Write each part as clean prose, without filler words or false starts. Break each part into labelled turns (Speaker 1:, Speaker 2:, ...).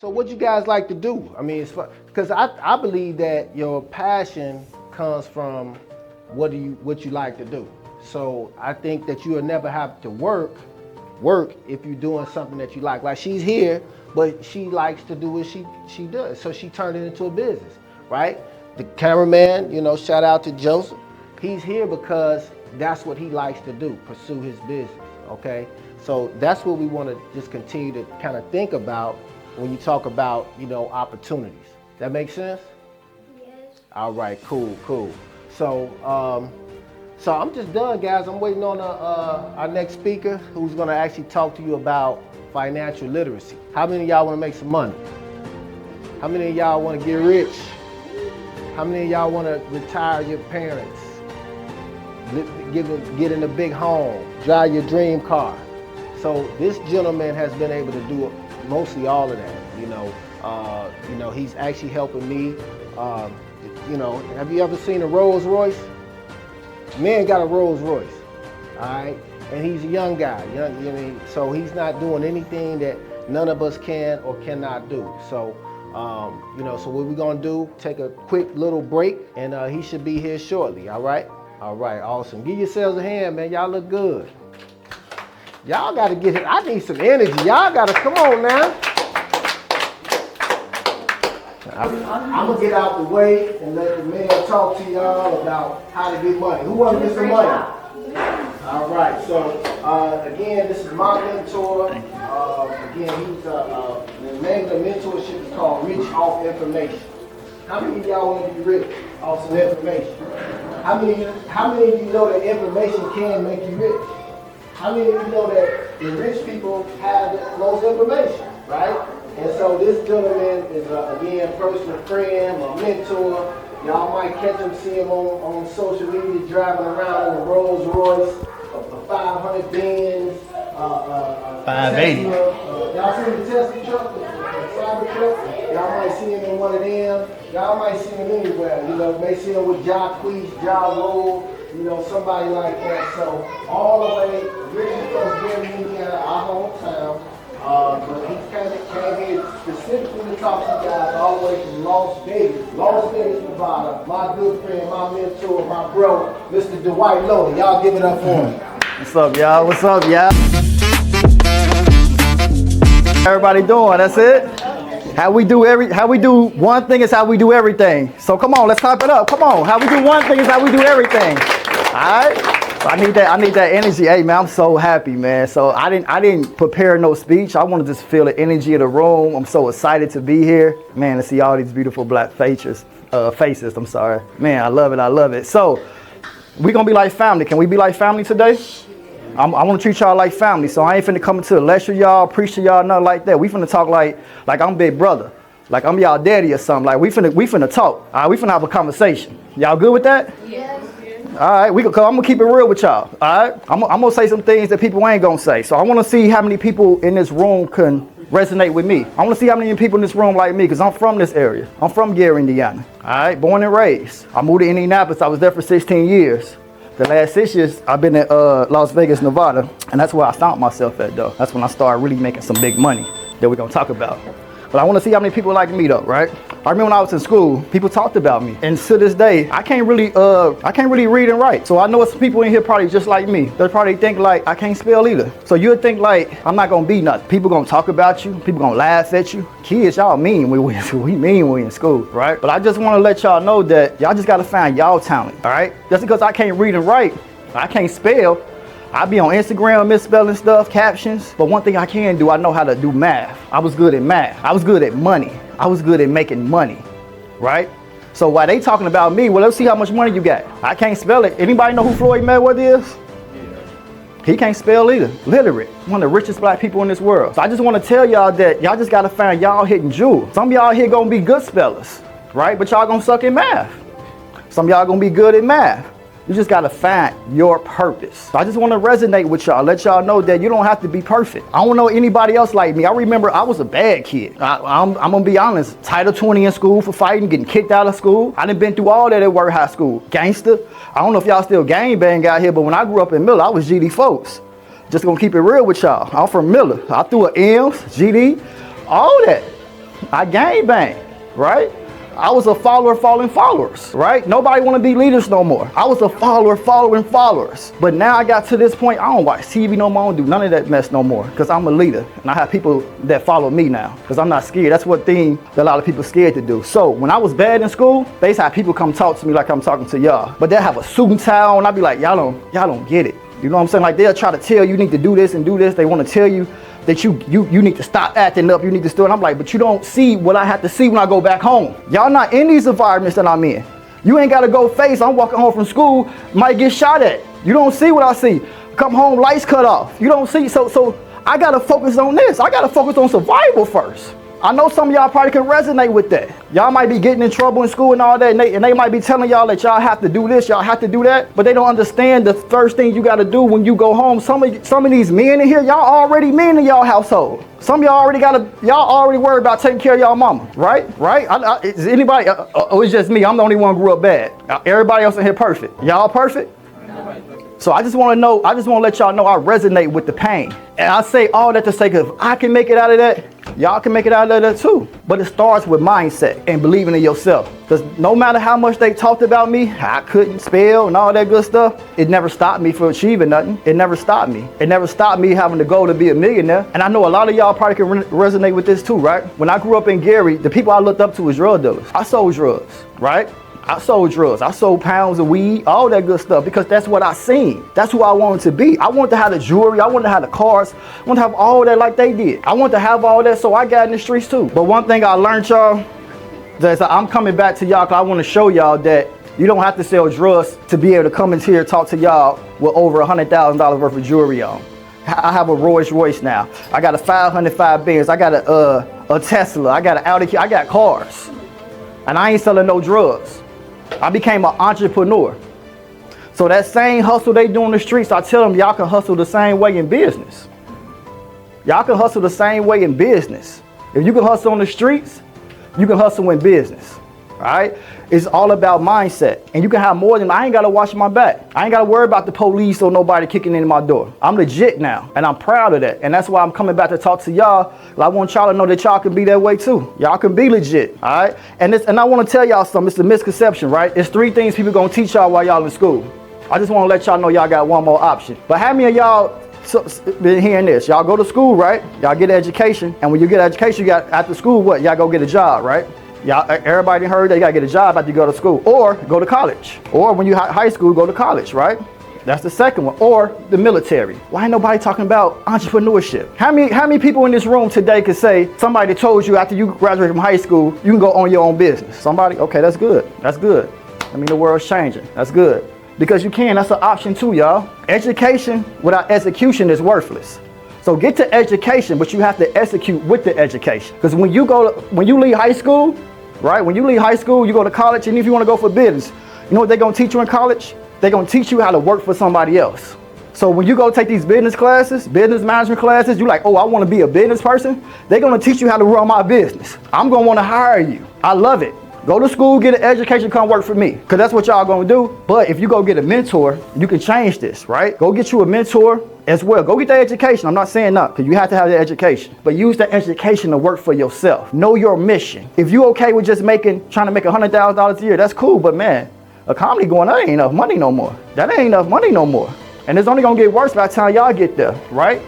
Speaker 1: So what you guys like to do? I mean, it's because I believe that your passion comes from what you like to do. So I think that you'll never have to work if you're doing something that you like. Like she's here, but she likes to do what she does. So she turned it into a business, right? The cameraman, you know, shout out to Joseph. He's here because that's what he likes to do, pursue his business, okay? So that's what we want to just continue to kind of think about when you talk about, you know, opportunities. That make sense?
Speaker 2: Yes.
Speaker 1: All right, cool. So I'm just done, guys. I'm waiting on our next speaker who's gonna actually talk to you about financial literacy. How many of y'all wanna make some money? How many of y'all wanna get rich? How many of y'all wanna retire your parents? Get in a big home, drive your dream car. So this gentleman has been able to do mostly all of that. You know, he's actually helping me. You know, have you ever seen a Rolls Royce? Man got a Rolls Royce, all right? And he's a young guy, so he's not doing anything that none of us can or cannot do. So, you know, so what we're gonna do, take a quick little break, and he should be here shortly, all right? All right, awesome. Give yourselves a hand, man. Y'all look good. Y'all gotta get it. I need some energy. Y'all gotta, come on now. I'm gonna get out the way and let the man talk to y'all about how to get money. Who wants to get some money? All right, so again, this is my mentor. Again, he's the name of the mentorship is called Rich Off Information. How many of y'all want to be rich off some information? How many of you know that information can make you rich? How many of you know that the rich people have the most information, right? And so this gentleman is, again, personal friend, my mentor. Y'all might catch him, see him on social media driving around in a Rolls Royce, a 500 Benz,
Speaker 3: 580.
Speaker 1: Y'all seen the Tesla truck, the Cyber truck? Y'all might see him in one of them. Y'all might see him anywhere. You know, may see him with Jacquees, Ja Rule, you know, somebody like that. So all the way, really from Gary, Indiana, our hometown. But he came here specifically to talk to you guys all the way from Las Vegas, Nevada. My good friend, my mentor, my bro, Mr. Dwight Loader. Y'all give it up for him.
Speaker 3: What's up, y'all? What's up, y'all? Everybody doing? That's it? How we do one thing is how we do everything. So come on, let's type it up. Come on. How we do one thing is how we do everything. All right? So I need that energy. Hey man, I'm so happy, man. So I didn't prepare no speech. I want to just feel the energy of the room. I'm so excited to be here. Man, to see all these beautiful black faces. I'm sorry. Man, I love it. So we gonna be like family. Can we be like family today? I want to treat y'all like family. So I ain't finna come into the lecture y'all, preach to y'all, nothing like that. We finna talk like I'm big brother. Like I'm y'all daddy or something. Like we finna talk. All right, we finna have a conversation. Y'all good with that?
Speaker 2: Yes.
Speaker 3: All right, I'm gonna keep it real with y'all. All right, I'm gonna say some things that people ain't gonna say. So I want to see how many people in this room can resonate with me. I want to see how many people in this room like me, because I'm from this area. I'm from Gary, Indiana. All right, born and raised. I moved to Indianapolis. I was there for 16 years. The last 6 years, I've been at Las Vegas, Nevada, and that's where I found myself at, though. That's when I started really making some big money that we're gonna talk about. But I want to see how many people like me, though, right? I remember when I was in school, people talked about me, and to this day, I can't really read and write. So I know some people in here probably just like me. They probably think like I can't spell either. So you'll think like I'm not gonna be nothing. People gonna talk about you. People gonna laugh at you. Kids, y'all mean we mean when we in school, right? But I just want to let y'all know that y'all just gotta find y'all talent, all right? Just because I can't read and write, I can't spell. I be on Instagram misspelling stuff, captions, but one thing I can do, I know how to do math. I was good at math. I was good at money. I was good at making money, right? So while they talking about me, well, let's see how much money you got. I can't spell it. Anybody know who Floyd Mayweather is? Yeah. He can't spell either. Literate. One of the richest black people in this world. So I just want to tell y'all that y'all just got to find y'all hidden jewels. Some of y'all here going to be good spellers, right? But y'all going to suck at math. Some of y'all going to be good at math. You just gotta find your purpose. So I just wanna resonate with y'all, let y'all know that you don't have to be perfect. I don't know anybody else like me. I remember I was a bad kid. I'm gonna be honest, Title 20 in school for fighting, getting kicked out of school. I done been through all that at Word High School. Gangster. I don't know if y'all still gang bang out here, but when I grew up in Miller, I was GD folks. Just gonna keep it real with y'all. I'm from Miller. I threw an M's, GD, all that. I gang bang, right? I was a follower following followers, right? Nobody want to be leaders no more. I was a follower following followers. But now I got to this point, I don't watch TV no more, I don't do none of that mess no more because I'm a leader and I have people that follow me now because I'm not scared. That's what thing that a lot of people scared to do. So when I was bad in school, they used to have people come talk to me like I'm talking to y'all. But they'll have a suit and tie on. I'll be like, y'all don't get it. You know what I'm saying? Like they'll try to tell you need to do this and do this. They want to tell you that you need to stop acting up, you need to still. And I'm like, but you don't see what I have to see when I go back home. Y'all not in these environments that I'm in. You ain't gotta go face, I'm walking home from school, might get shot at. You don't see what I see. Come home, lights cut off. You don't see, so I gotta focus on this. I gotta focus on survival first. I know some of y'all probably can resonate with that. Y'all might be getting in trouble in school and all that, and they might be telling y'all that y'all have to do this, y'all have to do that, but they don't understand the first thing you gotta do when you go home. Some of these men in here, y'all already men in y'all household. Some of y'all already worried about taking care of y'all mama, right? Is anybody, it's just me, I'm the only one who grew up bad. Everybody else in here perfect. Y'all perfect? So I just want to let y'all know I resonate with the pain. And I say all that to say, if I can make it out of that, y'all can make it out of that too. But it starts with mindset and believing in yourself. Because no matter how much they talked about me, I couldn't spell and all that good stuff, it never stopped me from achieving nothing. It never stopped me. It never stopped me having the goal to be a millionaire. And I know a lot of y'all probably can resonate with this too, right? When I grew up in Gary, the people I looked up to was drug dealers. I sold drugs, right? I sold drugs. I sold pounds of weed, all that good stuff, because that's what I seen. That's who I wanted to be. I wanted to have the jewelry. I wanted to have the cars. I wanted to have all that like they did. I wanted to have all that, so I got in the streets too. But one thing I learned, y'all, that I'm coming back to y'all because I want to show y'all that you don't have to sell drugs to be able to come in here and talk to y'all with over $100,000 worth of jewelry on. I have a Rolls Royce now. I got a 505 Benz. I got a Tesla. I got an Audi. I got cars. And I ain't selling no drugs. I became an entrepreneur. So that same hustle they do in the streets, I tell them y'all can hustle the same way in business. Y'all can hustle the same way in business. If you can hustle on the streets, you can hustle in business. All right? It's all about mindset. And you can have more than, I ain't got to watch my back. I ain't got to worry about the police or nobody kicking in my door. I'm legit now, and I'm proud of that. And that's why I'm coming back to talk to y'all. I want y'all to know that y'all can be that way too. Y'all can be legit, all right? And I want to tell y'all something. It's a misconception, right? It's 3 things people going to teach y'all while y'all in school. I just want to let y'all know y'all got one more option. But how many of y'all been hearing this? Y'all go to school, right? Y'all get an education. And when you get an education, you got after school, what? Y'all go get a job, right? Y'all, everybody heard that you gotta get a job after you go to school, or go to college, or when you high school, go to college, right? That's the second one, or the military. Why ain't nobody talking about entrepreneurship? How many people in this room today could say somebody told you after you graduate from high school, you can go own your own business? Somebody? Okay, that's good. That's good. I mean, the world's changing. That's good. Because you can, that's an option too, y'all. Education without execution is worthless. So get to education, but you have to execute with the education. Because when you leave high school, right? When you leave high school, you go to college, and if you want to go for business, you know what they're going to teach you in college? They're going to teach you how to work for somebody else. So when you go take these business classes, business management classes, you're like, oh, I want to be a business person. They're going to teach you how to run my business. I'm going to want to hire you. I love it. Go to school, get an education, come work for me. Because that's what y'all going to do. But if you go get a mentor, you can change this, right? Go get you a mentor as well. Go get that education. I'm not saying not, because you have to have that education. But use that education to work for yourself. Know your mission. If you okay with just trying to make $100,000 a year, that's cool. But man, a comedy going, that ain't enough money no more. That ain't enough money no more. And it's only going to get worse by the time y'all get there, right?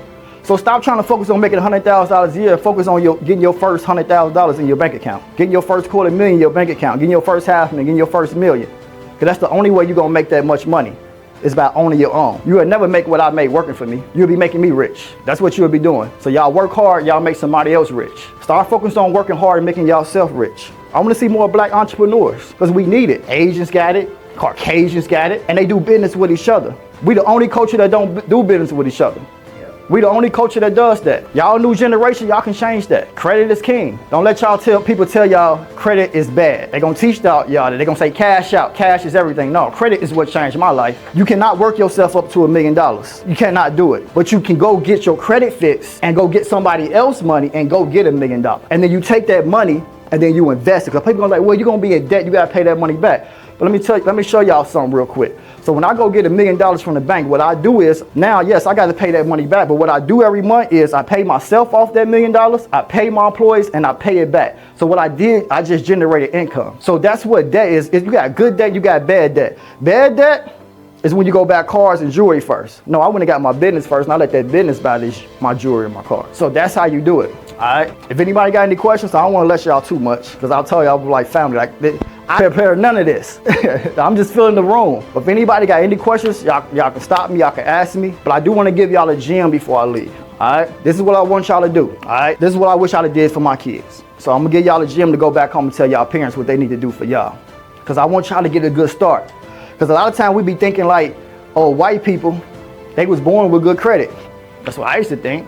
Speaker 3: So stop trying to focus on making $100,000 a year. Focus on getting your first $100,000 in your bank account. Getting your first $250,000 in your bank account. Getting your first $500,000, getting your first $1 million. Because that's the only way you're going to make that much money. It's by owning your own. You will never make what I made working for me. You'll be making me rich. That's what you'll be doing. So y'all work hard, y'all make somebody else rich. Start focusing on working hard and making yourself rich. I want to see more black entrepreneurs because we need it. Asians got it. Caucasians got it. And they do business with each other. We the only culture that don't do business with each other. We the only culture that does that. Y'all new generation, y'all can change that. Credit is king. Don't let people tell y'all credit is bad. They gonna teach y'all that. They gonna say cash out, cash is everything. No, credit is what changed my life. You cannot work yourself up to $1 million. You cannot do it. But you can go get your credit fixed and go get somebody else money and go get $1 million. And then you take that money and then you invest it. Because people gonna like, well, you're gonna be in debt, you gotta pay that money back. But let me show y'all something real quick. So when I go get $1 million from the bank, what I do is, now, yes, I got to pay that money back. But what I do every month is I pay myself off that $1 million, I pay my employees, and I pay it back. So what I did, I just generated income. So that's what debt is. You got good debt, you got bad debt. Bad debt is when you go buy cars and jewelry first. No, I went and got my business first, and I let that business buy my jewelry and my car. So that's how you do it. All right. If anybody got any questions, I don't want to let y'all too much, because I'll tell y'all like family. Like, I prepare none of this. I'm just filling the room. But if anybody got any questions, y'all can stop me, y'all can ask me. But I do want to give y'all a gem before I leave. All right. This is what I want y'all to do. All right. This is what I wish I'd have did for my kids. So I'm gonna give y'all a gem to go back home and tell y'all parents what they need to do for y'all. Because I want y'all to get a good start. Because a lot of times we be thinking like, oh, white people, they was born with good credit. That's what I used to think.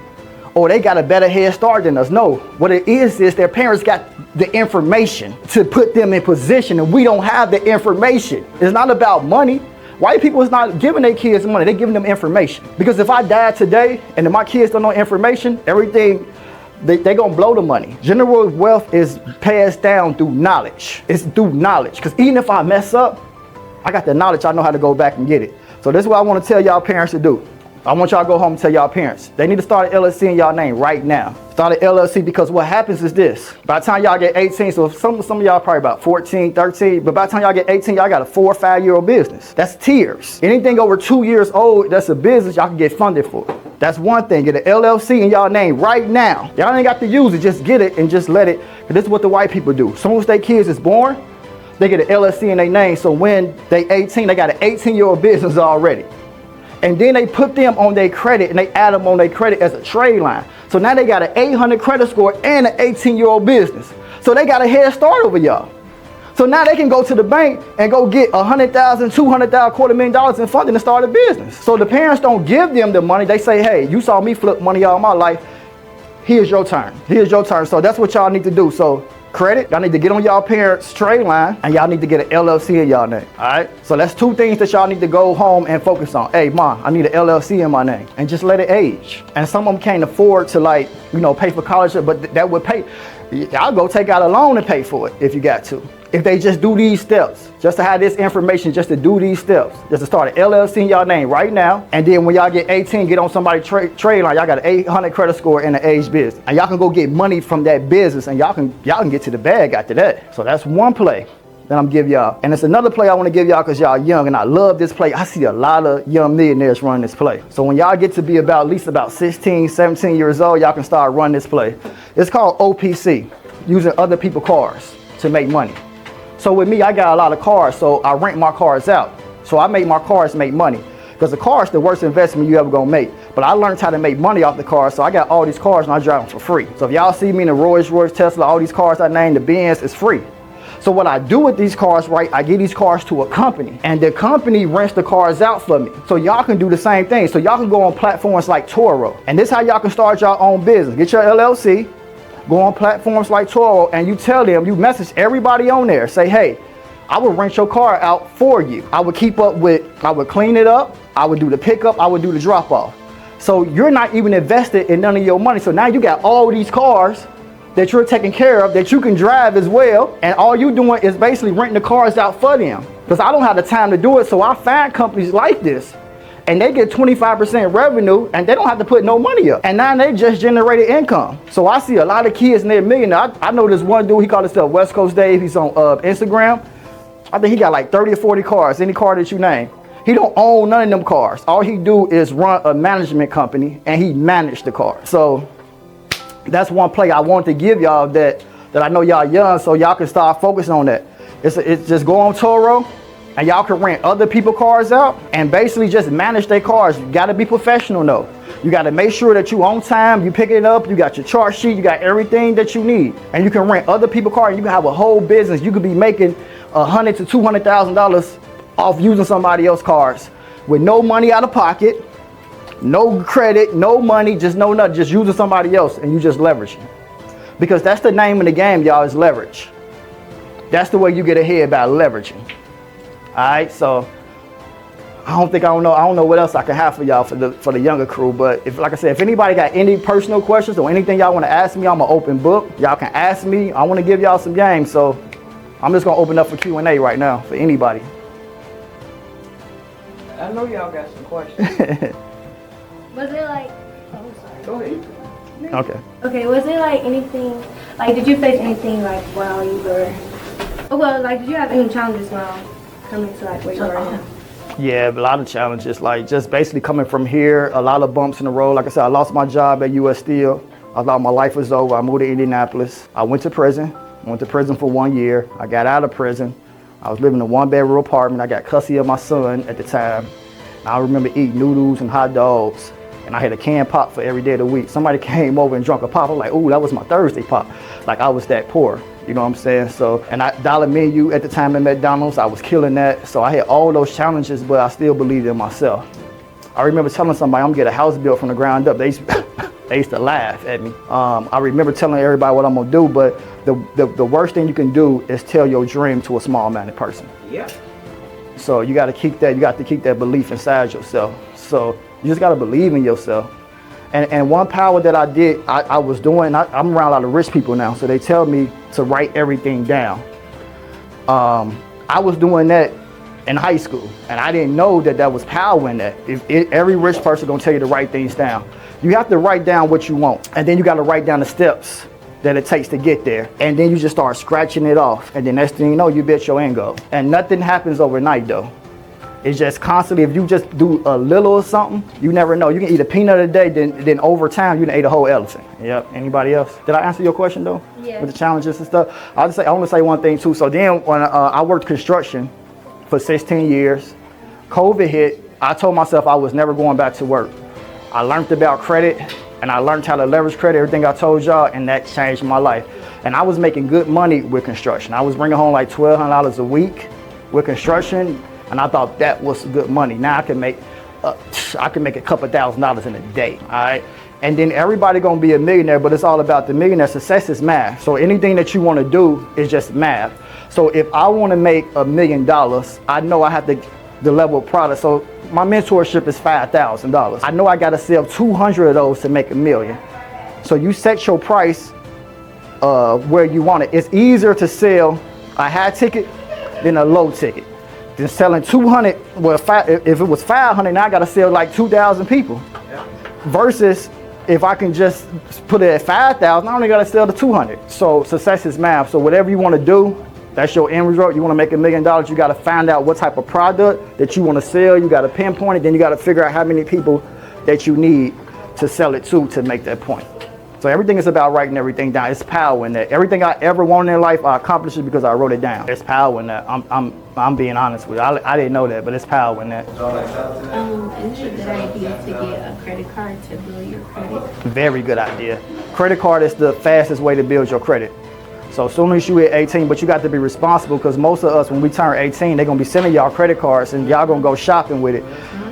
Speaker 3: Or they got a better head start than us. No, what it is their parents got the information to put them in position, and we don't have the information. It's not about money. White people is not giving their kids money, they're giving them information. Because if I die today and if my kids don't know information, everything, they gonna blow the money. General wealth is passed down through knowledge. It's through knowledge. Because even if I mess up, I got the knowledge, I know how to go back and get it. So this is what I want to tell y'all parents to do. I want y'all to go home and tell y'all parents. They need to start an LLC in y'all name right now. Start an LLC, because what happens is this. By the time y'all get 18, so some of y'all probably about 14, 13, but by the time y'all get 18, y'all got a 4 or 5 year old business. That's tiers. Anything over 2 years old, that's a business y'all can get funded for. That's one thing. Get an LLC in y'all name right now. Y'all ain't got to use it. Just get it and just let it. Because this is what the white people do. As soon as their kids is born, they get an LLC in their name. So when they 18, they got an 18-year-old business already. And then they put them on their credit and they add them on their credit as a trade line. So now they got an 800 credit score and an 18-year-old business. So they got a head start over y'all. So now they can go to the bank and go get $100,000, $200,000, $250,000 in funding to start a business. So the parents don't give them the money. They say, hey, you saw me flip money all my life. Here's your turn. Here's your turn. So that's what y'all need to do. So credit, y'all need to get on y'all parents' trade line, and y'all need to get an LLC in y'all name. All right. So that's 2 things that y'all need to go home and focus on. Hey, mom, I need an LLC in my name, and just let it age. And some of them can't afford to, like, pay for college, but that would pay. Y'all go take out a loan and pay for it if you got to. If they just do these steps, just to have this information, just to do these steps, just to start an LLC in y'all name right now, and then when y'all get 18, get on somebody's trade line, y'all got an 800 credit score and an age business, and y'all can go get money from that business, and y'all can get to the bag after that. So that's one play that I'm giving y'all, and it's another play I want to give y'all because y'all young, and I love this play. I see a lot of young millionaires running this play. So when y'all get to be at least about 16, 17 years old, y'all can start running this play. It's called OPC, using other people's cars to make money. So with me, I got a lot of cars, so I rent my cars out. So I make my cars make money. Because the car is the worst investment you ever gonna make. But I learned how to make money off the car, so I got all these cars and I drive them for free. So if y'all see me in the Rolls Royce, Tesla, all these cars I named, the Benz, it's free. So what I do with these cars, right, I give these cars to a company, and the company rents the cars out for me. So y'all can do the same thing. So y'all can go on platforms like Turo. And this is how y'all can start your own business. Get your LLC. Go on platforms like Turo, and you tell them, you message everybody on there. Say, hey, I would rent your car out for you. I would I would clean it up. I would do the pickup. I would do the drop off. So you're not even invested in none of your money. So now you got all these cars that you're taking care of that you can drive as well. And all you're doing is basically renting the cars out for them. Because I don't have the time to do it. So I find companies like this, and they get 25% revenue, and they don't have to put no money up. And now they just generated income. So I see a lot of kids, and they're millionaires. I know this one dude, he called himself West Coast Dave. He's on Instagram. I think he got like 30 or 40 cars, any car that you name. He don't own none of them cars. All he do is run a management company, and he managed the car. So that's one play I want to give y'all that I know y'all young, so y'all can start focusing on that. It's just go on Turo, and y'all can rent other people's cars out and basically just manage their cars. You gotta be professional though. You gotta make sure that you on time, you pick it up, you got your chart sheet, you got everything that you need. And you can rent other people's cars, and you can have a whole business. You could be making $100,000 to $200,000 off using somebody else's cars with no money out of pocket, no credit, no money, just no nothing, just using somebody else, and you just leveraging. Because that's the name of the game, y'all, is leverage. That's the way you get ahead, by leveraging. All right, so I don't know what else I can have for y'all for the younger crew. But like I said, if anybody got any personal questions or anything y'all want to ask me, I'm an open book. Y'all can ask me. I want to give y'all some games, so I'm just gonna open up for Q&A right now for anybody.
Speaker 2: I know y'all got some questions.
Speaker 4: Was it like, oh, sorry.
Speaker 2: Go ahead.
Speaker 3: Okay.
Speaker 4: Okay, was it like anything, like did you face anything like while you were, oh, well, like did you have any challenges while coming to like where you are now?
Speaker 3: Yeah, a lot of challenges, like just basically coming from here, a lot of bumps in the road. Like I said, I lost my job at US Steel. I thought my life was over. I moved to Indianapolis. I went to prison for 1 year. I got out of prison. I was living in a 1-bedroom apartment. I got custody of my son at the time. I remember eating noodles and hot dogs, and I had a canned pop for every day of the week. Somebody came over and drunk a pop. I was like, ooh, that was my Thursday pop. Like I was that poor, you know what I'm saying? So, and I dollar menu at the time at McDonald's, I was killing that. So I had all those challenges, but I still believed in myself. I remember telling somebody I'm gonna get a house built from the ground up. They used to laugh at me. I remember telling everybody what I'm gonna do, but the worst thing you can do is tell your dream to a small-minded person.
Speaker 2: Yeah.
Speaker 3: So you got to keep that belief inside yourself. So you just got to believe in yourself. And one power that I was doing, I'm around a lot of rich people now, so they tell me to write everything down. I was doing that in high school, and I didn't know that was power in that. Every rich person gonna tell you to write things down. You have to write down what you want, and then you got to write down the steps that it takes to get there, and then you just start scratching it off, and then next thing you know, you bet your end goal. And nothing happens overnight though. It's just constantly, if you just do a little of something, you never know. You can eat a peanut a day, then over time you can eat a whole elephant. Yep. Anybody else? Did I answer your question though?
Speaker 4: Yeah.
Speaker 3: With the challenges and stuff. I want to say one thing too. So then when I worked construction for 16 years, COVID hit. I told myself I was never going back to work. I learned about credit, and I learned how to leverage credit, everything I told y'all, and that changed my life. And I was making good money with construction. I was bringing home like $1,200 a week with construction, and I thought that was good money. Now I can make a couple $1,000s in a day, all right? And then everybody gonna be a millionaire, but it's all about the millionaire. Success is math. So anything that you wanna do is just math. So if I wanna make $1 million, I know I have the level of product. So my mentorship is $5,000. I know I gotta sell 200 of those to make $1 million. So you set your price where you want it. It's easier to sell a high ticket than a low ticket. Then selling 200, well, if it was 500, now I gotta sell like 2,000 people.
Speaker 2: Yeah.
Speaker 3: Versus if I can just put it at 5,000, I only gotta sell to 200. So success is math. So whatever you wanna do, that's your end result. You want to make $1 million, you got to find out what type of product that you want to sell. You got to pinpoint it. Then you got to figure out how many people that you need to sell it to make that point. So everything is about writing everything down. It's power in that. Everything I ever wanted in life, I accomplished it because I wrote it down. There's power in that. I'm being honest with you. I didn't know that, but it's power in that.
Speaker 5: Is it a good idea to get a credit card to build your credit?
Speaker 3: Very good idea. Credit card is the fastest way to build your credit. So as soon as you hit 18, but you got to be responsible, because most of us, when we turn 18, they're gonna be sending y'all credit cards and y'all gonna go shopping with it.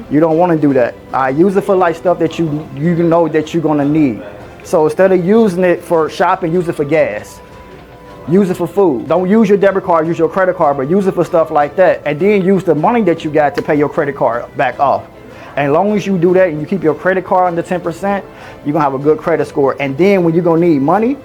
Speaker 3: You don't wanna do that. Use it for like stuff that you know that you're gonna need. So instead of using it for shopping, use it for gas. Use it for food. Don't use your debit card, use your credit card, but use it for stuff like that. And then use the money that you got to pay your credit card back off. And as long as you do that and you keep your credit card under 10%, you're gonna have a good credit score. And then when you're gonna need money,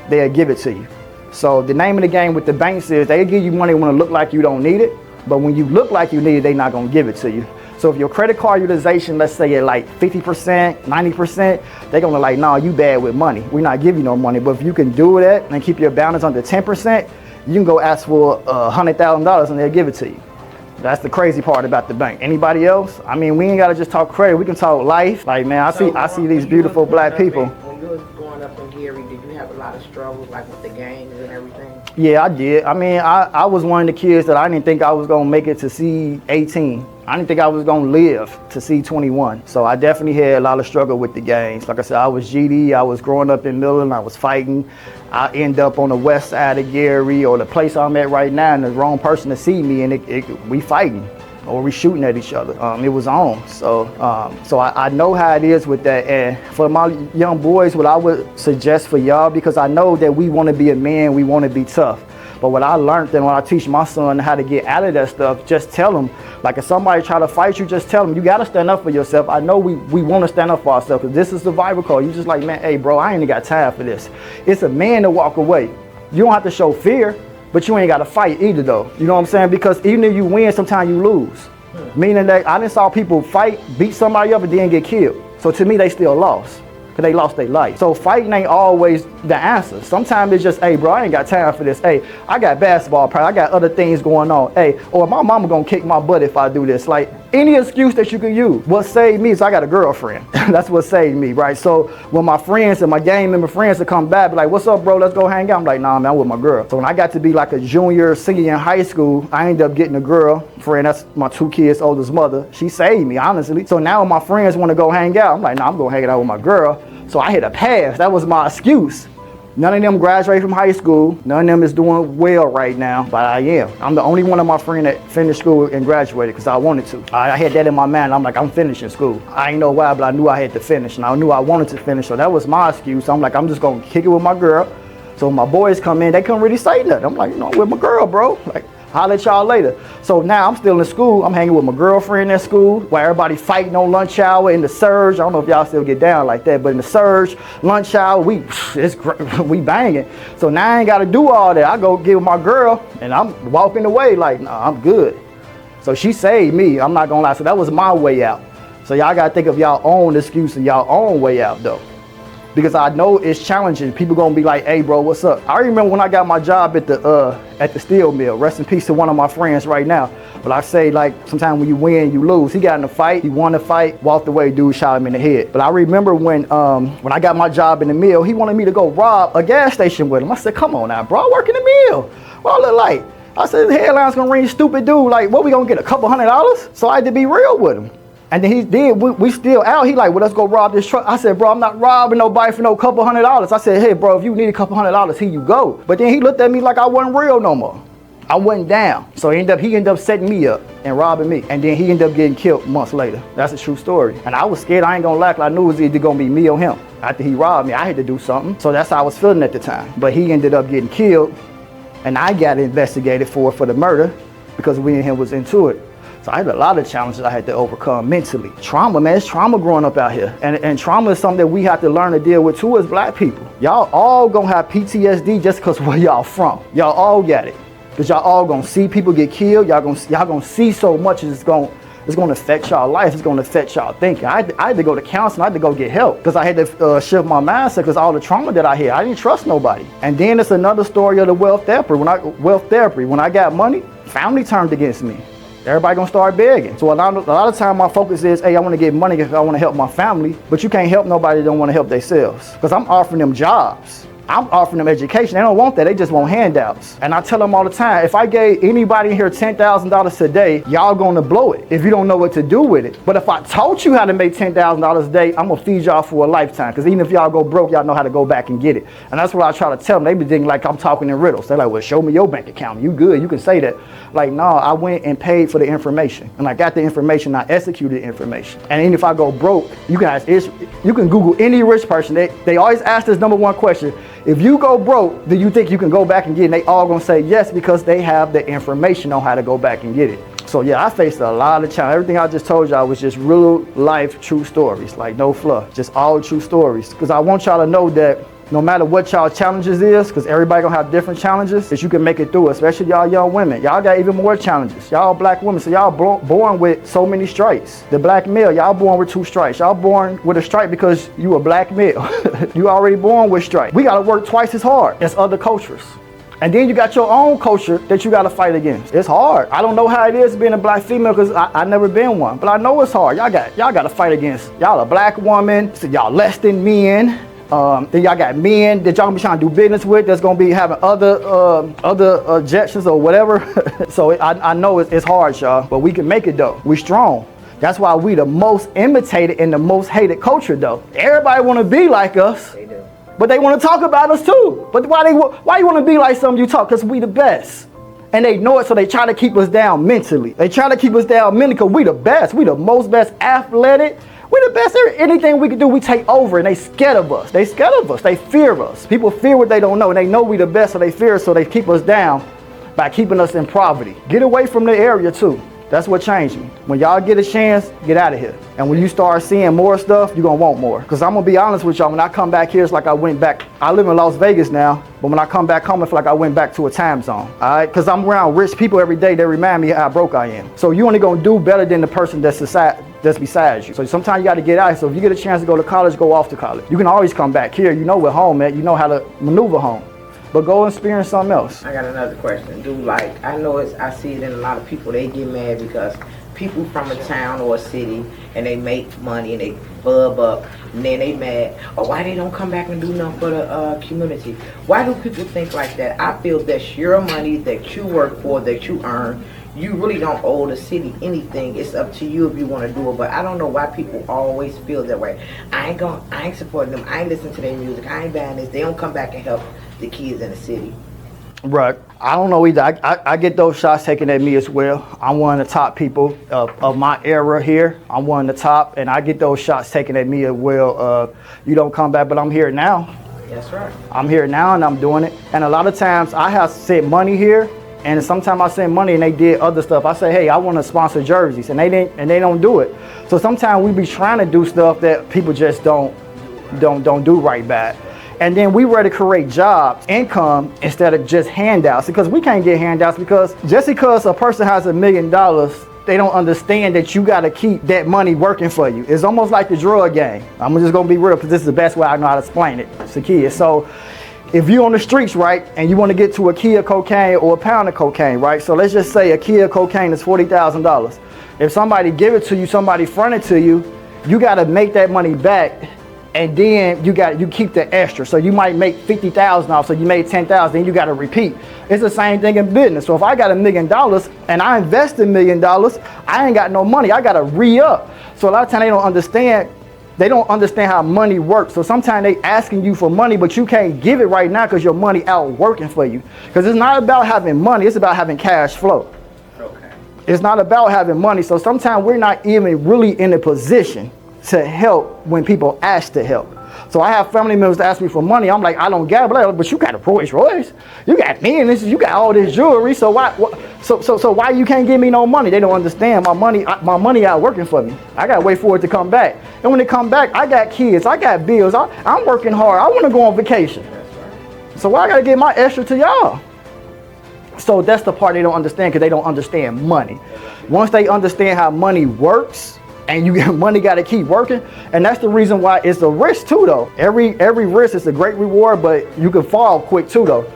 Speaker 3: they'll give it to you. So the name of the game with the banks is they give you money when it look like you don't need it, but when you look like you need it, they're not gonna give it to you. So if your credit card utilization, let's say at like 50%, 90%, they're gonna like, nah, you bad with money. We're not giving you no money. But if you can do that and keep your balance under 10%, you can go ask for $100,000 and they'll give it to you. That's the crazy part about the bank. Anybody else? I mean, we ain't gotta just talk credit. We can talk life. Like, man, I see these beautiful black people.
Speaker 2: When you was growing up in Gary, did you have a lot of struggles like with the gangs and everything?
Speaker 3: Yeah, I did. I mean, I was one of the kids that I didn't think I was gonna make it to see 18. I didn't think I was gonna live to see 21. So I definitely had a lot of struggle with the gangs. Like I said, I was GD, I was growing up in Midland, I was fighting. I end up on the west side of Gary or the place I'm at right now, and the wrong person to see me, and we fighting or we shooting at each other. It was on. So I know how it is with that. And for my young boys, what I would suggest for y'all, because I know that we want to be a man, we want to be tough. But what I learned, and when I teach my son how to get out of that stuff, just tell him, like if somebody try to fight you, just tell them, you got to stand up for yourself. I know we want to stand up for ourselves, because this is survival code. You just like, man, hey bro, I ain't got time for this. It's a man to walk away. You don't have to show fear, but you ain't got to fight either though. You know what I'm saying? Because even if you win, sometimes you lose. Meaning that I didn't saw people fight, beat somebody up, and then get killed. So to me, they still lost. Because they lost their life. So fighting ain't always the answer. Sometimes it's just, hey, bro, I ain't got time for this. Hey, I got basketball practice. I got other things going on. Hey, or my mama gonna kick my butt if I do this. Like, any excuse that you can use. What saved me is I got a girlfriend. That's what saved me, right? So when my friends and my gang member friends would come back, be like, what's up, bro? Let's go hang out. I'm like, nah, man, I'm with my girl. So when I got to be like a junior, senior in high school, I ended up getting a girlfriend. That's my 2 kids' oldest mother. She saved me, honestly. So now when my friends want to go hang out, I'm like, nah, I'm going to hang out with my girl. So I had a pass. That was my excuse. None of them graduated from high school. None of them is doing well right now, but I am. I'm the only one of my friends that finished school and graduated because I wanted to. I had that in my mind. I'm like, I'm finishing school. I ain't know why, but I knew I had to finish, and I knew I wanted to finish, so that was my excuse. I'm like, I'm just gonna kick it with my girl. So when my boys come in, they couldn't really say nothing. I'm like, you know, I'm with my girl, bro. Like, holler at y'all later. So now I'm still in school. I'm hanging with my girlfriend at school, where everybody fighting on lunch hour in the surge. I don't know if y'all still get down like that, but in the surge, lunch hour, we banging. So now I ain't got to do all that. I go get with my girl, and I'm walking away like, nah, I'm good. So she saved me. I'm not gonna lie. So that was my way out. So y'all got to think of y'all own excuse and y'all own way out though. Because I know it's challenging. People gonna be like, hey bro, what's up? I remember when I got my job at the steel mill. Rest in peace to one of my friends right now. But I say, like, sometimes when you win, you lose. He got in a fight, he won the fight, walked away, dude shot him in the head. But I remember when I got my job in the mill, he wanted me to go rob a gas station with him. I said, come on now, bro, I work in the mill. What I look like? I said, the headline's gonna ring, stupid dude. Like, what, we gonna get a couple $100? So I had to be real with him. And then he did, we still out. He like, well, let's go rob this truck. I said, bro, I'm not robbing nobody for no couple $100. I said, hey, bro, if you need a couple $100, here you go. But then he looked at me like I wasn't real no more. I wasn't down. So he ended up setting me up and robbing me. And then he ended up getting killed months later. That's a true story. And I was scared. I ain't gonna lie, I knew it was either gonna be me or him. After he robbed me, I had to do something. So that's how I was feeling at the time. But he ended up getting killed, and I got investigated for the murder because we and him was into it. So I had a lot of challenges I had to overcome mentally. Trauma, man, it's trauma growing up out here. And trauma is something that we have to learn to deal with too as black people. Y'all all gonna have PTSD just because where y'all from. Y'all all got it. Because y'all all gonna see people get killed. Y'all gonna see so much it's gonna affect y'all life. It's gonna affect y'all thinking. I had to go to counseling. I had to go get help because I had to shift my mindset because all the trauma that I had, I didn't trust nobody. And then it's another story of the wealth therapy. When I got money, family turned against me. Everybody gonna start begging. So a lot of time my focus is, hey, I wanna get money because I wanna help my family, but you can't help nobody that don't wanna help themselves. Because I'm offering them jobs. I'm offering them education. They don't want that, they just want handouts. And I tell them all the time, if I gave anybody in here $10,000 a day, y'all gonna blow it if you don't know what to do with it. But if I taught you how to make $10,000 a day, I'm gonna feed y'all for a lifetime. Because even if y'all go broke, y'all know how to go back and get it. And that's what I try to tell them. They be thinking like I'm talking in riddles. They're like, well, show me your bank account. You good, you can say that. Like, no, I went and paid for the information. And I got the information, I executed the information. And even if I go broke, you can Google any rich person. They always ask this number one question. If you go broke, do you think you can go back and get it? And they all gonna say yes because they have the information on how to go back and get it. So yeah, I faced a lot of challenges. Everything I just told y'all was just real life true stories, like no fluff, just all true stories. Because I want y'all to know that no matter what y'all challenges is, because everybody gonna have different challenges, that you can make it through, especially y'all young women. Y'all got even more challenges. Y'all black women, so y'all born with so many stripes. The black male, y'all born with 2 stripes. Y'all born with a stripe because you a black male. You already born with stripes. We gotta work twice as hard as other cultures. And then you got your own culture that you gotta fight against. It's hard. I don't know how it is being a black female because I never been one, but I know it's hard. Y'all gotta fight against. Y'all a black woman, so y'all less than men. Then y'all got men that y'all gonna be trying to do business with that's gonna be having other objections or whatever. So I know it's hard, y'all, but we can make it though. We strong. That's why we the most imitated and the most hated culture though. Everybody wanna be like us,
Speaker 2: They do.
Speaker 3: but they wanna talk about us too. But why you wanna be like some you talk? Because we the best. And they know it, so they try to keep us down mentally. They try to keep us down mentally because we the best. We the most best athletic. We the best. Anything we can do, we take over, and they scared of us. They scared of us. They fear us. People fear what they don't know, and they know we the best, so they fear us, so they keep us down by keeping us in poverty. Get away from the area too. That's what changed me. When y'all get a chance, get out of here. And when you start seeing more stuff, you're gonna want more. Cause I'm gonna be honest with y'all, when I come back here, it's like I went back. I live in Las Vegas now, but when I come back home, I feel like I went back to a time zone. All right, cause I'm around rich people every day that remind me how broke I am. So you only gonna do better than the person that's beside you. So sometimes you gotta get out. So if you get a chance to go to college, go off to college. You can always come back here. You know where home at. You know how to maneuver home. But go experience something else.
Speaker 2: I got another question. I see it in a lot of people, they get mad because people from a town or a city and they make money and they bub up and then they mad, or why they don't come back and do nothing for the community. Why do people think like that? I feel that's your money that you work for, that you earn. You really don't owe the city anything. It's up to you if you want to do it. But I don't know why people always feel that way. I ain't supporting them. I ain't listening to their music. I ain't buying this. They don't come back and help the kids in the city.
Speaker 3: Right. I don't know either. I get those shots taken at me as well. I'm one of the top people of my era here. I'm one of the top, and I get those shots taken at me as well. You don't come back, but I'm here now.
Speaker 2: That's right.
Speaker 3: I'm here now, and I'm doing it. And a lot of times I have sent money here, and sometimes I send money and they did other stuff. I say, hey, I want to sponsor jerseys, and they don't do it. So sometimes we be trying to do stuff that people just don't do right back. And then we ready to create jobs, income, instead of just handouts. Because we can't get handouts because just because a person has $1 million, they don't understand that you got to keep that money working for you. It's almost like the drug game. I'm just going to be real because this is the best way I know how to explain it. It's a kid. So if you're on the streets, right, and you want to get to a key of cocaine or a pound of cocaine, right? So let's just say a key of cocaine is $40,000. If somebody give it to you, somebody front it to you, you got to make that money back. And then you keep the extra. So you might make $50,000 off, so you made $10,000, then you got to repeat. It's the same thing in business. So if I got $1 million and I invest $1 million, I ain't got no money. I got to re-up. So a lot of times they don't understand how money works. So sometimes they asking you for money, but you can't give it right now because your money out working for you. Because it's not about having money, it's about having cash flow.
Speaker 2: Okay.
Speaker 3: It's not about having money. So sometimes we're not even really in a position to help when people ask to help. So I have family members that ask me for money. I'm like, I don't got it, but you got a Rolls Royce, you got millions, you got all this jewelry. So why you can't give me no money? They don't understand. My money out working for me. I gotta wait for it to come back. And when it come back, I got kids, I got bills. I'm working hard. I want to go on vacation. So why I gotta give my extra to y'all? So that's the part they don't understand because they don't understand money. Once they understand how money works, and money got to keep working, and that's the reason why it's a risk too though. Every risk is a great reward, but you can fall quick too though.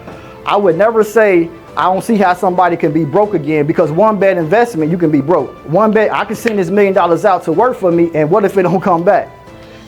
Speaker 3: I would never say I don't see how somebody can be broke again, because one bad investment you can be broke. One bet I can send this $1 million out to work for me, and what if it don't come back?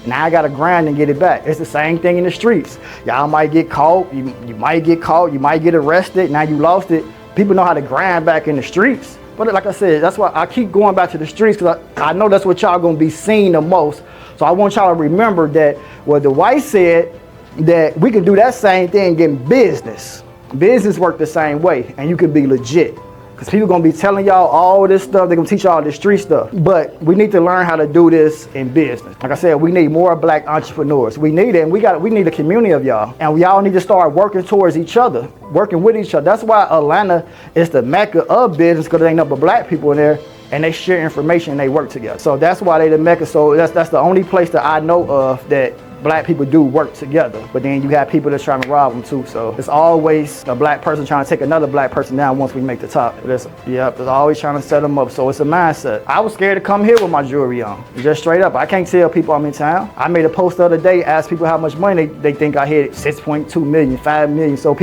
Speaker 3: Now I gotta grind and get it back. It's the same thing in the streets. Y'all might get caught, you might get caught, you might get arrested, now you lost it. People know how to grind back in the streets. But like I said, that's why I keep going back to the streets, because I know that's what y'all gonna be seeing the most. So I want y'all to remember that what the white said, that we can do that same thing in business. Business work the same way, and you can be legit. Because people gonna be telling y'all all this stuff, they're gonna teach y'all this street stuff. But we need to learn how to do this in business. Like I said, we need more black entrepreneurs. We need it, and we need a community of y'all. And we all need to start working towards each other, working with each other. That's why Atlanta is the mecca of business, because there ain't nothing but black people in there, and they share information and they work together. So that's why they the mecca. So that's the only place that I know of that black people do work together. But then you have people that's trying to rob them too. So it's always a black person trying to take another black person down once we make the top. There's always trying to set them up. So it's a mindset. I was scared to come here with my jewelry on. Just straight up. I can't tell people I'm in town. I made a post the other day, asked people how much money they think I hit. 6.2 million, 5 million. So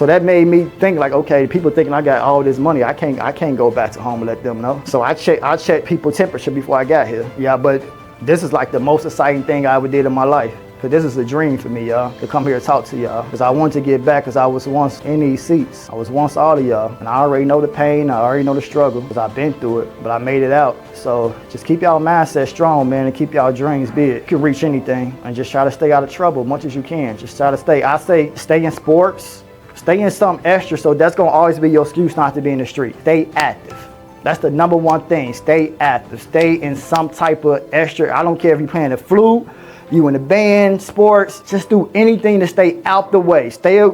Speaker 3: that made me think like, okay, people thinking I got all this money. I can't go back to home and let them know. So I check people's temperature before I got here. Yeah, but this is like the most exciting thing I ever did in my life. Cause this is a dream for me, y'all, to come here and talk to y'all. Cause I wanted to get back, cause I was once in these seats. I was once all of y'all, and I already know the pain, I already know the struggle, cause I've been through it, but I made it out. So just keep y'all mindset strong, man, and keep y'all dreams big. You can reach anything, and just try to stay out of trouble as much as you can. Just try to stay. I say stay in sports, stay in something extra, so that's gonna always be your excuse not to be in the street. Stay active. That's the number one thing. Stay active. Stay in some type of extra. I don't care if you're playing the flute, you in the band, sports, just do anything to stay out the way.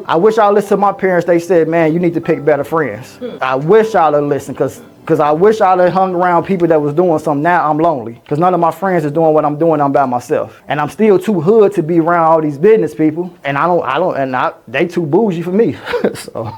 Speaker 3: I wish y'all listened to my parents. They said, man, you need to pick better friends. I wish y'all would listen, because Because I wish I'd have hung around people that was doing something. Now I'm lonely. Because none of my friends is doing what I'm doing. I'm by myself. And I'm still too hood to be around all these business people. And they too bougie for me. So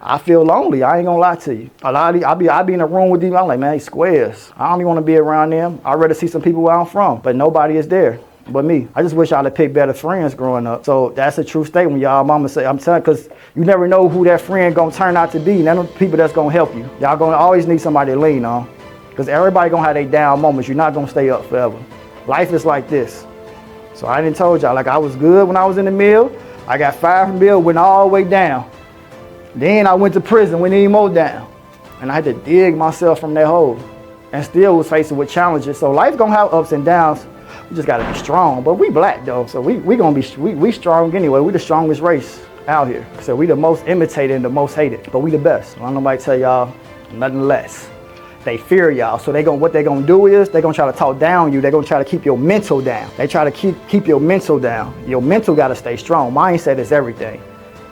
Speaker 3: I feel lonely. I ain't gonna lie to you. A lot of these, I be in a room with these. I'm like, man, these squares. I don't even want to be around them. I'd rather see some people where I'm from. But nobody is there but me. I just wish I'd have picked better friends growing up. So that's a true statement, y'all. Mama say, I'm telling, because you never know who that friend gonna turn out to be. And they're the people that's gonna help you. Y'all gonna always need somebody to lean on. Because everybody gonna have their down moments. You're not gonna stay up forever. Life is like this. So I didn't told y'all, like I was good when I was in the mill. I got fired from the mill, went all the way down. Then I went to prison, went even more down. And I had to dig myself from that hole. And still was facing with challenges. So life gonna have ups and downs. We just gotta be strong. But we black though, so we gonna be we strong anyway. We the strongest race out here. So we the most imitated and the most hated. But we the best. I don't nobody tell y'all nothing less. They fear y'all. So what they gonna do is they gonna try to talk down you. They gonna try to keep your mental down. They try to keep your mental down. Your mental gotta stay strong. Mindset is everything.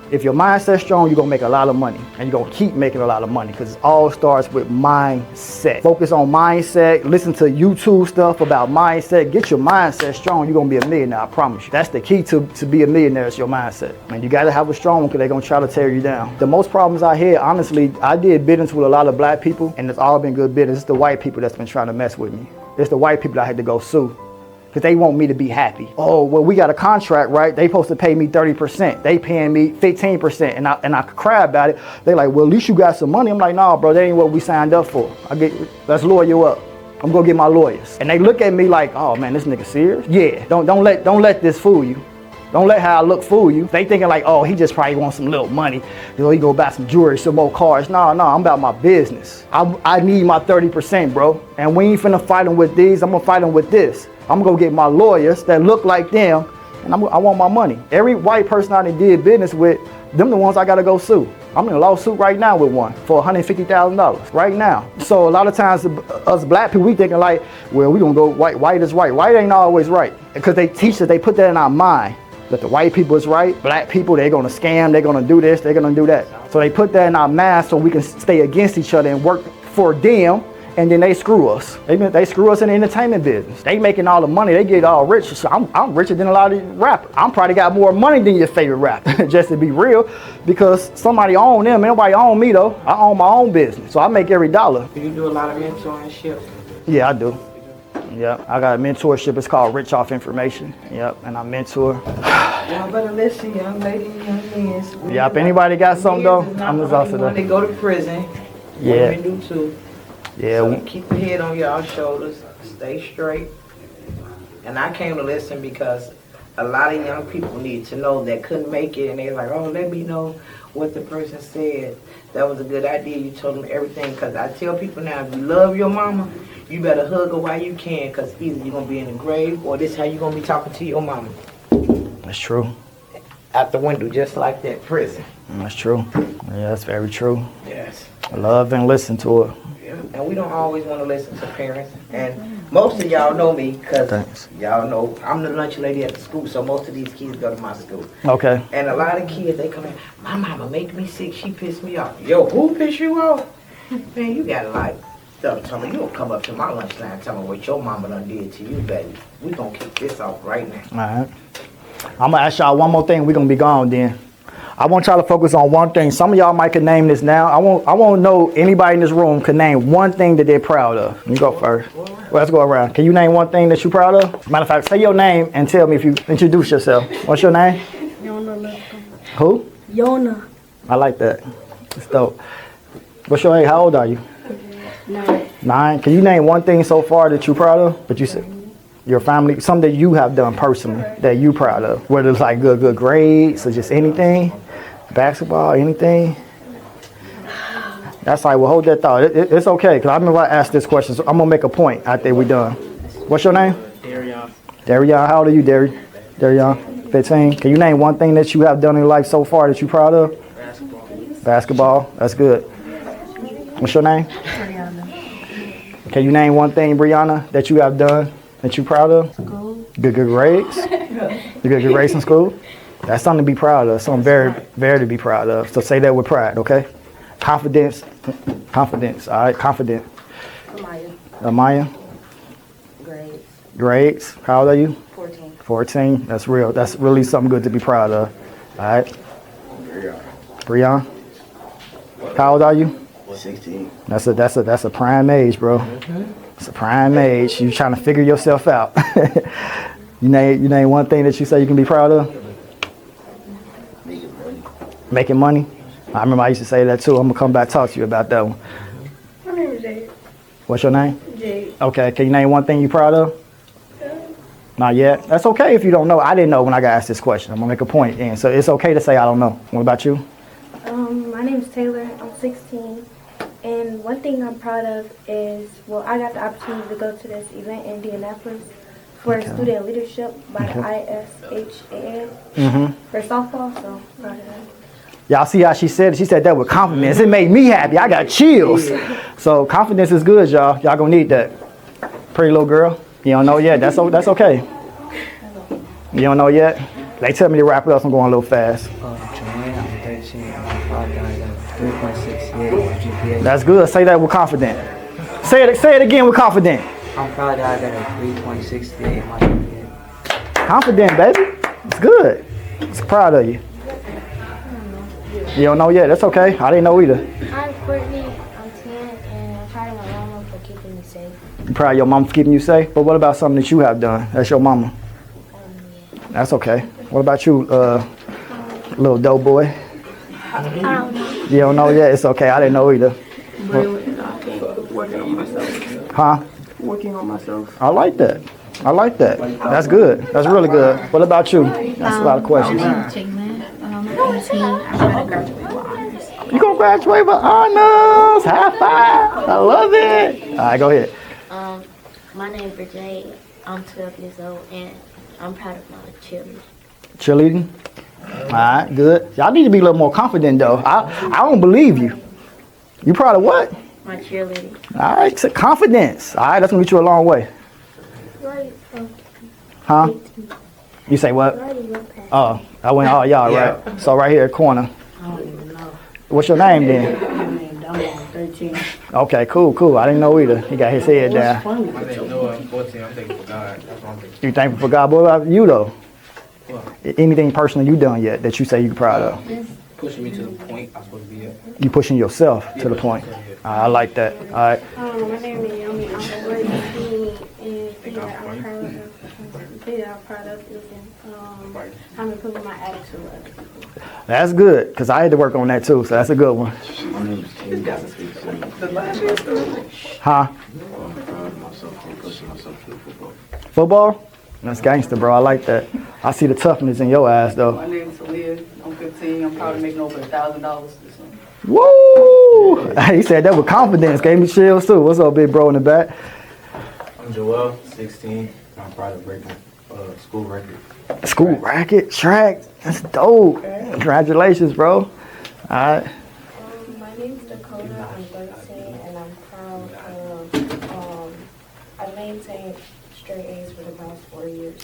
Speaker 3: If your mindset's strong, you're gonna make a lot of money, and you're gonna keep making a lot of money, because it all starts with mindset. Focus on mindset, listen to YouTube stuff about mindset, get your mindset strong, you're gonna be a millionaire, I promise you. That's the key to be a millionaire, is your mindset. And you gotta have a strong one, because they're gonna try to tear you down. The most problems I had, honestly, I did business with a lot of black people, and it's all been good business. It's the white people that's been trying to mess with me. It's the white people that I had to go sue. Because they want me to be happy. Oh, well, we got a contract, right? They supposed to pay me 30%. They paying me 15%. And I cry about it. They like, well, at least you got some money. I'm like, nah, bro, that ain't what we signed up for. Let's lawyer you up. I'm gonna get my lawyers. And they look at me like, oh man, this nigga serious? Yeah, don't let this fool you. Don't let how I look fool you. They thinking like, oh, he just probably wants some little money. You know, he go buy some jewelry, some more cars. No, I'm about my business. I need my 30%, bro. And we ain't finna fight them with these. I'm gonna fight them with this. I'm gonna go get my lawyers that look like them, and I want my money. Every white person I did business with, them the ones I gotta go sue. I'm in a lawsuit right now with one for $150,000 right now. So a lot of times us black people, we thinking like, well, we gonna go white is right. White ain't always right, because they teach us, they put that in our mind, that the white people is right, black people, they're gonna scam, they're gonna do this, they're gonna do that. So they put that in our mind so we can stay against each other and work for them. And then they screw us. They screw us in the entertainment business. They making all the money. They get all rich. So I'm richer than a lot of these rappers. I'm probably got more money than your favorite rapper, just to be real, because somebody own them. Nobody own me though. I own my own business, so I make every dollar.
Speaker 2: Do you do a lot of mentorship?
Speaker 3: Yeah, I do. Yeah, I got a mentorship. It's called Rich Off Information. Yep, and I mentor.
Speaker 2: Y'all better listen, young ladies and young men.
Speaker 3: Yeah, if anybody got something though, I'm just off to
Speaker 2: When they
Speaker 3: that.
Speaker 2: go to prison,
Speaker 3: Yeah.
Speaker 2: women do too.
Speaker 3: Yeah.
Speaker 2: So keep your head on y'all shoulders, stay straight. And I came to listen because a lot of young people need to know that couldn't make it, and they're like, oh, let me know what the person said. That was a good idea. You told them everything. Because I tell people now, if you love your mama, you better hug her while you can, because either you're going to be in the grave or this is how you're going to be talking to your mama.
Speaker 3: That's true.
Speaker 2: Out the window, just like that prison.
Speaker 3: That's true. Yeah, that's very true.
Speaker 2: Yes.
Speaker 3: Love and listen to her.
Speaker 2: And we don't always want to listen to parents. And most of y'all know me because y'all know I'm the lunch lady at the school, so most of these kids go to my school.
Speaker 3: Okay.
Speaker 2: And a lot of kids, they come in, my mama make me sick, she pissed me off. Yo, who pissed you off? Man, you gotta like, tell me, you don't come up to my lunchtime and tell me what your mama done did to you, baby. We gonna kick this off right now.
Speaker 3: All right. I'm gonna ask y'all one more thing. We're gonna be gone then. I want y'all to focus on one thing. Some of y'all might could name this now. I won't know anybody in this room can name one thing that they're proud of. You go first. Well, let's go around. Can you name one thing that you're proud of? Matter of fact, say your name and tell me if you introduce yourself. What's your name?
Speaker 4: Yona.
Speaker 3: Who?
Speaker 4: Yona.
Speaker 3: I like that. It's dope. What's your age? How old are you?
Speaker 4: 9.
Speaker 3: 9. Can you name one thing so far that you're proud of? That you said your family, something that you have done personally that you proud of, whether it's like good grades or just anything, basketball, anything. That's like, well, hold that thought. It's okay, because I remember I asked this question, so I'm gonna make a point after we done. What's your name?
Speaker 6: Darion.
Speaker 3: Darion. How old are you, Darion? 15. Can you name one thing that you have done in life so far that you're proud of?
Speaker 6: Basketball.
Speaker 3: Basketball. That's good. What's your name?
Speaker 4: Brianna.
Speaker 3: Can you name one thing, Brianna, that you have done that you're proud of?
Speaker 4: School.
Speaker 3: Good grades? You good grades in school? That's something to be proud of. Something very, very to be proud of. So say that with pride, okay? Confidence. Confidence. All right, confident. Amaya. Grades. How old are you?
Speaker 4: 14.
Speaker 3: 14. That's real. That's really something good to be proud of. All right. Breon. How old are you?
Speaker 6: 16.
Speaker 3: That's a prime age, bro. It's a prime age. You trying to figure yourself out. You name one thing that you say you can be proud of?
Speaker 6: Making money.
Speaker 3: Making money? I remember I used to say that too. I'm gonna come back and talk to you about that one.
Speaker 4: My name is Jade.
Speaker 3: What's your name?
Speaker 4: Jade.
Speaker 3: Okay, can you name one thing you proud of? Not yet. That's okay if you don't know. I didn't know when I got asked this question. I'm gonna make a point, and so it's okay to say I don't know. What about you?
Speaker 4: My name is Taylor. I'm 16. And one thing I'm proud of is, well, I got the opportunity to go to this event in Indianapolis for student leadership by the ISHAA for softball, so proud of that.
Speaker 3: Y'all see how she said it? She said that with confidence. It made me happy. I got chills. So confidence is good, y'all. Y'all gonna need that. Pretty little girl. You don't know yet. That's okay. You don't know yet? They tell me to wrap it up. So I'm going a little fast.
Speaker 7: I'm 13. I'm probably got 3.68 GPA.
Speaker 3: That's good. Say that with confidence. Say it again with confidence.
Speaker 7: I'm proud that I got a 3.68 in my GPA.
Speaker 3: Confident, baby. It's good. It's proud of you. You don't know yet. That's okay. I didn't know either.
Speaker 8: I'm Courtney, I'm 10, and I'm proud of my mama for keeping me safe.
Speaker 3: You proud of your mom for keeping you safe? But what about something that you have done? That's your mama. That's okay. What about you, little dope boy? You don't know yet? It's okay. I didn't know either.
Speaker 2: Working on myself.
Speaker 3: Huh?
Speaker 2: Working on myself.
Speaker 3: I like that. I like that. That's good. That's really good. What about you? That's a lot of questions.
Speaker 5: I'm Jalen. I'm 18. I'm gonna graduate with honors.
Speaker 3: You gonna graduate with honors? High five. I love it. All right, go ahead.
Speaker 8: My name is Virjay. I'm 12 years old, and I'm proud of my children.
Speaker 3: Cheerleading? All right, good. Y'all need to be a little more confident, though. I don't believe you. You proud of what?
Speaker 8: My cheerleading.
Speaker 3: All right, so confidence. All right, that's gonna get you a long way. Huh? You say what? Oh, I went all y'all, right? So right here, corner.
Speaker 9: I don't even know.
Speaker 3: What's your name then?
Speaker 9: My name Dominic, 13.
Speaker 3: Okay, cool. I didn't know either. He got his head down.
Speaker 9: Funny.
Speaker 2: I didn't know I'm 14. I'm thankful for God. That's what I'm thankful
Speaker 3: You thankful for God? What about you though? Anything personal you done yet that you say you proud of?
Speaker 2: for. Pushing me to the point I'm supposed to be at.
Speaker 3: You pushing yourself to the point. I like that. All right.
Speaker 4: My name is Yomi. I'm 14, and the thing that I'm proud of is I'm improving my attitude with other people.
Speaker 3: That's good, because I had to work on that too, so that's a good one.
Speaker 6: My name is King. That's a speak for me.
Speaker 3: Huh?
Speaker 6: I'm proud of myself for pushing myself to the football.
Speaker 3: Football? That's gangster, bro. I like that. I see the toughness in your ass, though.
Speaker 9: My name is Aaliyah. I'm 15. I'm probably making over $1,000 this summer.
Speaker 3: Woo! He said that with confidence. Gave me chills too. What's up, big bro in the back?
Speaker 6: I'm Joel, 16. I'm proud of breaking school record.
Speaker 3: School racket, track. That's dope. Congratulations, bro. All right.
Speaker 8: My name is Dakota. I'm 13, and I'm proud of I maintained straight A's for the past 4 years.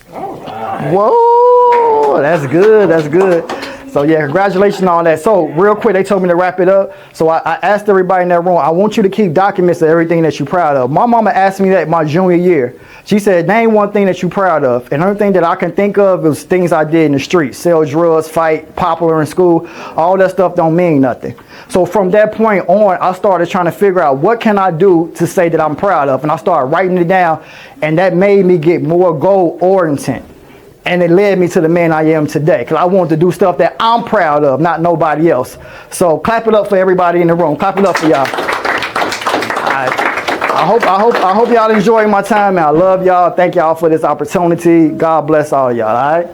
Speaker 3: Whoa, that's good. That's good. So yeah, congratulations on that. So real quick, they told me to wrap it up. So I asked everybody in that room, I want you to keep documents of everything that you're proud of. My mama asked me that my junior year. She said, name one thing that you're proud of. And the only thing that I can think of is things I did in the street. Sell drugs, fight, popular in school. All that stuff don't mean nothing. So from that point on, I started trying to figure out what can I do to say that I'm proud of. And I started writing it down. And that made me get more goal-oriented. And it led me to the man I am today. Because I wanted to do stuff that I'm proud of, not nobody else. So clap it up for everybody in the room. Clap it up for y'all. I hope y'all enjoy my time. I love y'all. Thank y'all for this opportunity. God bless all y'all. All right.